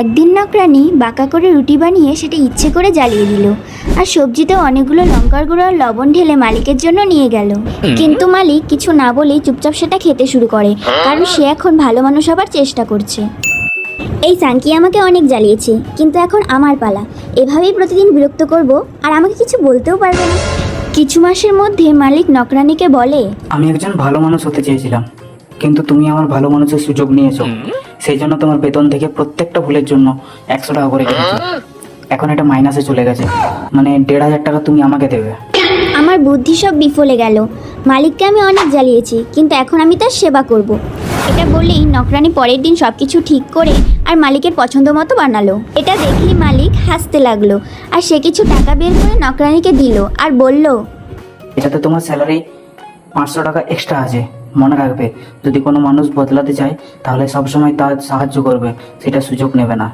একদিন নকরানি বাঁকা করে রুটি বানিয়ে সেটা ইচ্ছে করে জ্বালিয়ে দিল, আর সবজিতেও অনেকগুলো লঙ্কার গুঁড়ো আর লবণ ঢেলে মালিকের জন্য নিয়ে গেল। কিন্তু মালিক কিছু না বলেই চুপচাপ সেটা খেতে শুরু করে, কারণ সে এখন ভালো মানুষ হবার চেষ্টা করছে। এই সানকি আমাকে অনেক জ্বালিয়েছে, কিন্তু এখন আমার পালা। এভাবেই প্রতিদিন বিরক্ত করব, আর আমাকে কিছু বলতেও পারবে না। কিছু মাসের মধ্যে মালিক নকরানিকে বলে, আমি একজন ভালো মানুষ হতে চেয়েছিলাম, কিন্তু তুমি আমার ভালো মানুষের সুযোগ নিয়েছো। সেই জন্য তোমার বেতন থেকে প্রত্যেকটা ভুলের জন্য 100 টাকা করে কেটেছি। এখন এটা মাইনাসে চলে গেছে, মানে 1,500 টাকা তুমি আমাকে দেবে। আমার বুদ্ধি সব বিফলে গেল। মালিককে আমি অনেক জ্বালিয়েছি, কিন্তু এখন আমি তার সেবা করব। এটা বলেই নকরানি পরের দিন সব কিছু ঠিক করে আর মালিকের পছন্দ মতো বানালো। এটা দেখেই মালিক হাসতে লাগলো, আর সে কিছু টাকা বের করে নকরানিকে দিল আর বলল, এটাতে তোমার স্যালারি 500 টাকা এক্সট্রা আছে। মনে রাখবে, যদি কোনো মানুষ বদলাতে চায় তাহলে সবসময় তার সাহায্য করবে, সেটা সুযোগ নেবে না।